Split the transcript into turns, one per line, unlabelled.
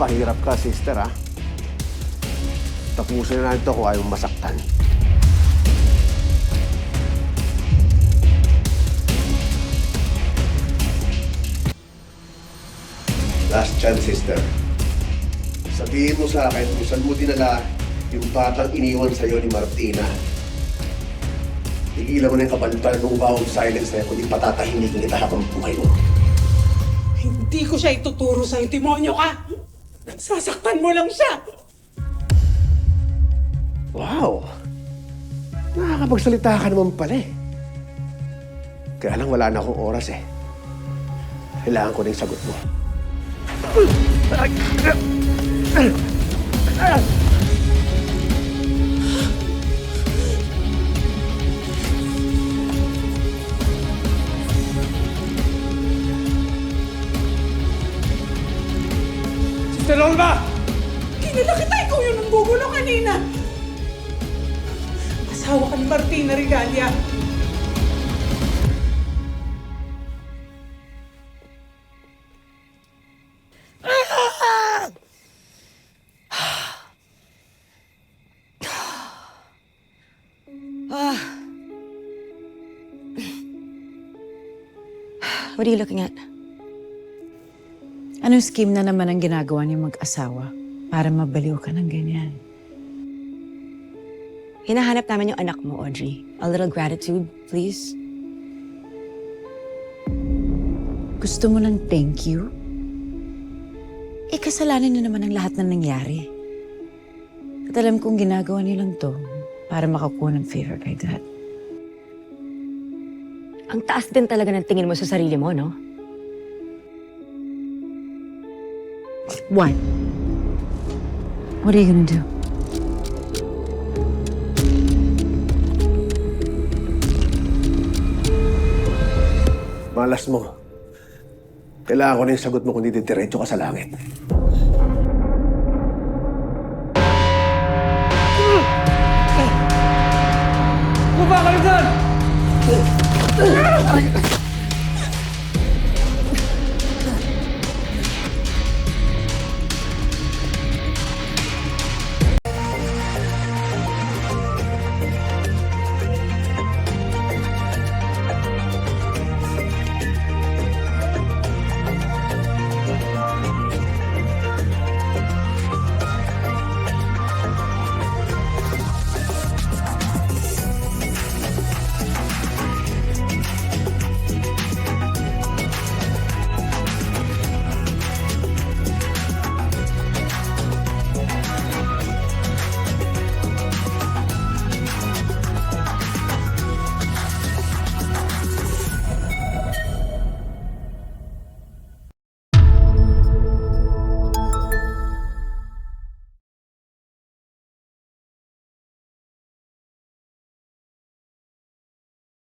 Pahirap ka, sister, ha? Tapusin na natin ito kung ayaw masaktan. Last chance, sister. Sabihin mo sa akin kung saan mo dinala yung batang iniwan sa'yo ni Martina. Tigilan mo na yung kabantal ng bawang silence na yun, kundi patatahimikin kita habang buhay mo.
Hindi ko siya ituturo sa'yo, demonyo ka! Sasaktan mo lang siya!
Wow! Nakakapagsalita ka naman pala eh. Kaya lang wala na akong oras eh. Kailangan ko na yung sagot mo.
Sister Olga! Kilala kita, ikaw yung nanggugulo kanina! Asawa ka ni Martina Regalia.
What are you looking at?
Anong scheme na naman ang ginagawa niyo mag-asawa para mabaliw ka ng ganyan?
Hinahanap namin yung anak mo, Audrey. A little gratitude, please.
Gusto mo ng thank you? Kasalanan niyo naman ang lahat na nangyari. At alam kong ginagawa niyo lang to para makakuha ng favor kay Dad.
Ang taas din talaga ng tingin mo sa sarili mo, no?
What? What are you gonna do?
Malas mo. Kailangan ko na yung sagot mo kung hindi diretso ka sa langit.
Baba kayo dyan!